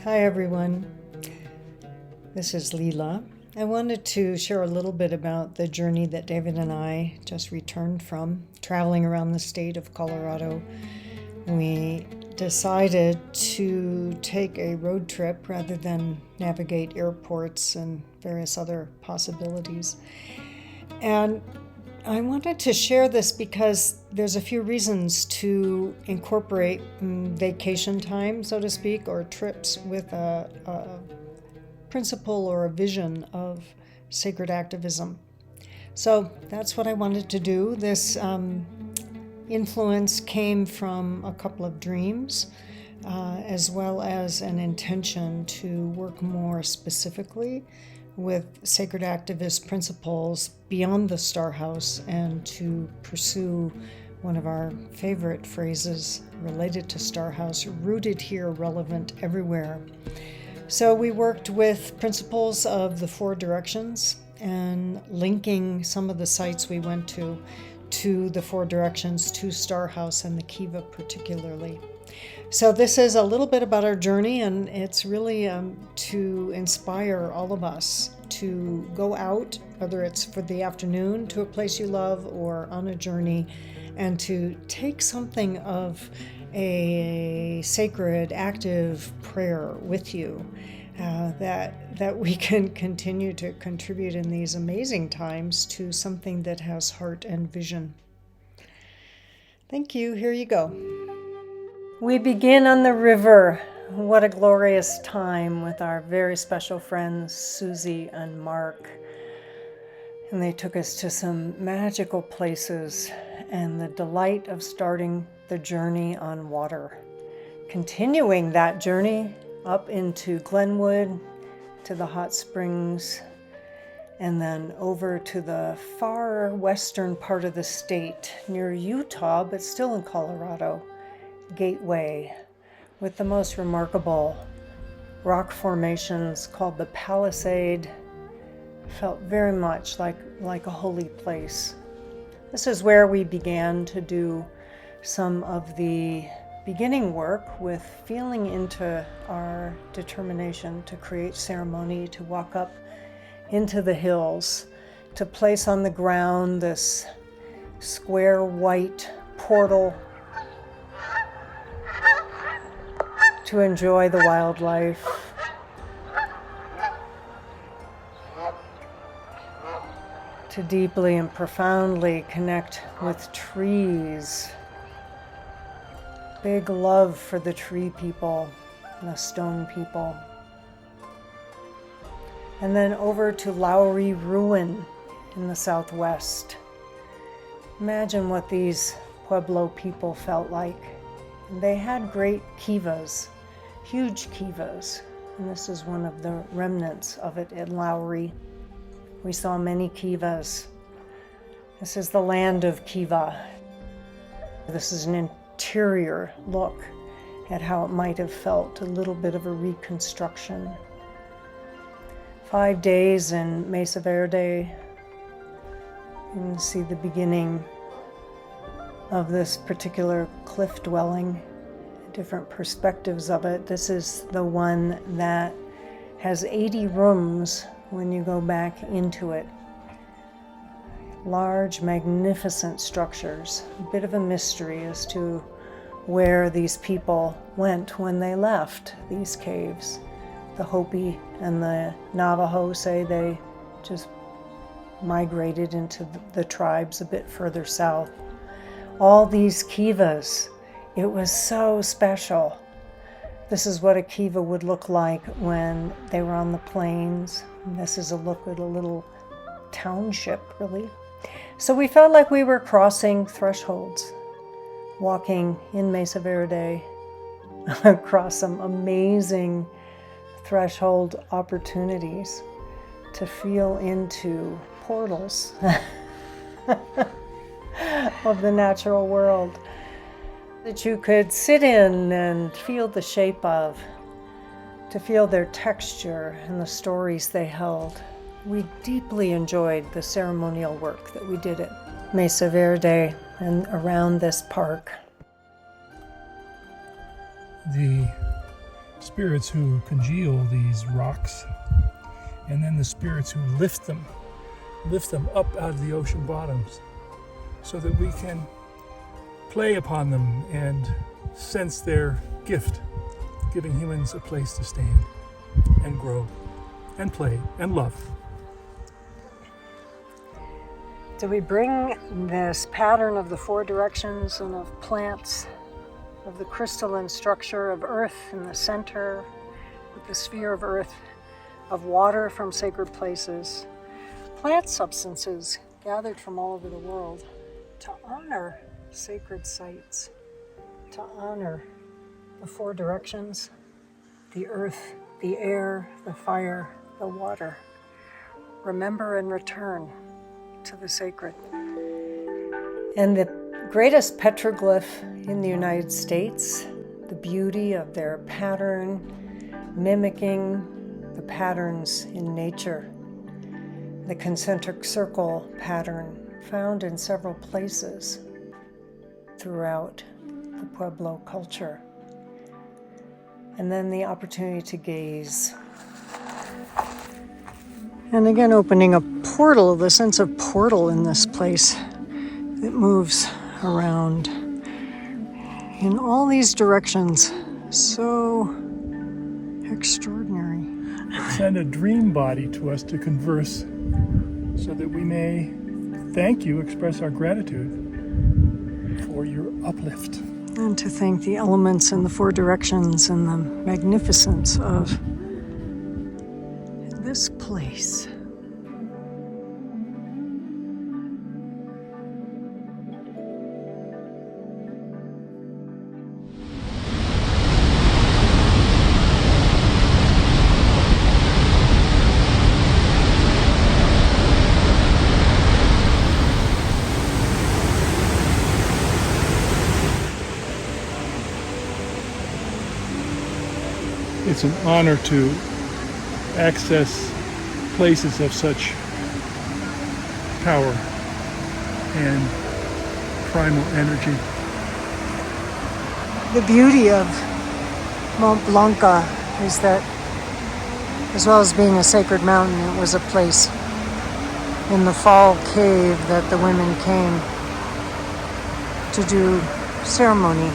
Hi everyone, this is Lila. I wanted to share a little bit about the journey that David and I just returned from, traveling around the state of Colorado. We decided to take a road trip rather than navigate airports and various other possibilities. And I wanted to share this because there's a few reasons to incorporate vacation time, so to speak, or trips with a principle or a vision of sacred activism. So that's what I wanted to do. This influence came from a couple of dreams, as well as an intention to work more specifically with sacred activist principles beyond the Star House and to pursue one of our favorite phrases related to Star House, rooted here, relevant everywhere. So we worked with principles of the four directions and linking some of the sites we went to the four directions, to Star House and the Kiva particularly. So this is a little bit about our journey, and it's really to inspire all of us to go out, whether it's for the afternoon to a place you love or on a journey, and to take something of a sacred, active prayer with you that we can continue to contribute in these amazing times to something that has heart and vision. Thank you. Here you go. We begin on the river. What a glorious time with our very special friends, Susie and Mark. And they took us to some magical places and the delight of starting the journey on water. Continuing that journey up into Glenwood, to the hot springs, and then over to the far western part of the state near Utah, but still in Colorado. Gateway, with the most remarkable rock formations called the Palisade. Felt very much like a holy place. This is where we began to do some of the beginning work with feeling into our determination to create ceremony, to walk up into the hills, to place on the ground this square white portal to enjoy the wildlife, to deeply and profoundly connect with trees. Big love for the tree people, the stone people. And then over to Lowry Ruin in the southwest. Imagine what these Pueblo people felt like. They had great kivas, huge kivas, and this is one of the remnants of it in Lowry. We saw many kivas. This is the land of Kiva. This is an interior look at how it might have felt, a little bit of a reconstruction. 5 days in Mesa Verde. You can see the beginning of this particular cliff dwelling, different perspectives of it. This is the one that has 80 rooms when you go back into it. Large, magnificent structures. A bit of a mystery as to where these people went when they left these caves. The Hopi and the Navajo say they just migrated into the tribes a bit further south. All these kivas, it was so special. This is what a kiva would look like when they were on the plains. And this is a look at a little township, really. So we felt like we were crossing thresholds, walking in Mesa Verde across some amazing threshold opportunities to feel into portals of the natural world that you could sit in and feel the shape of, to feel their texture and the stories they held. We deeply enjoyed the ceremonial work that we did at Mesa Verde and around this park. The spirits who congeal these rocks, and then the spirits who lift them up out of the ocean bottoms so that we can play upon them and sense their gift, giving humans a place to stand and grow and play and love. Do we bring this pattern of the four directions and of plants, of the crystalline structure of earth in the center, with the sphere of earth, of water from sacred places, plant substances gathered from all over the world to honor sacred sites, to honor the four directions, the earth, the air, the fire, the water. Remember and return to the sacred. And the greatest petroglyph in the United States, the beauty of their pattern, mimicking the patterns in nature, the concentric circle pattern found in several places throughout the Pueblo culture. And then the opportunity to gaze. And again, opening a portal, the sense of portal in this place that moves around in all these directions. So extraordinary. Send a dream body to us to converse so that we may thank you, express our gratitude for your uplift. And to thank the elements and the four directions and the magnificence of this place. It's an honor to access places of such power and primal energy. The beauty of Mont Blanca is that, as well as being a sacred mountain, it was a place in the fall cave that the women came to do ceremony.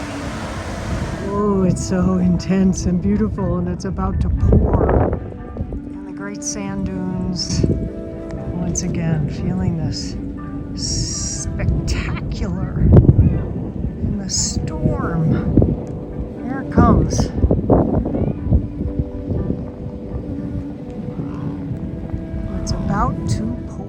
Oh, it's so intense and beautiful, and it's about to pour. And the great sand dunes, once again, feeling this spectacular in the storm. Here it comes. It's about to pour.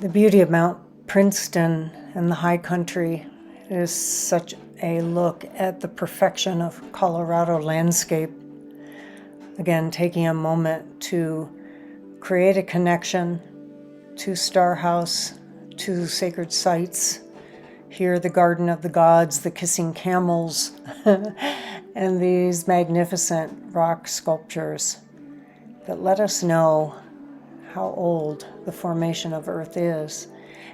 The beauty of Mount Princeton and the high country is such a look at the perfection of Colorado landscape. Again, taking a moment to create a connection to Star House, to sacred sites. Here, the Garden of the Gods, the Kissing Camels, and these magnificent rock sculptures that let us know how old the formation of Earth is,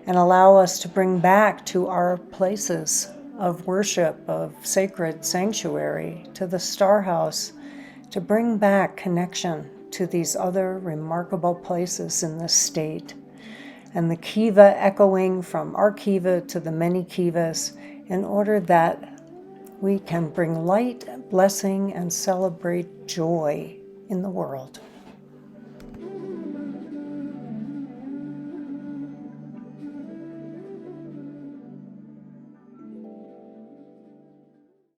and allow us to bring back to our places of worship, of sacred sanctuary, to the Star House, to bring back connection to these other remarkable places in this state, and the kiva echoing from our kiva to the many kivas, in order that we can bring light, blessing, and celebrate joy in the world.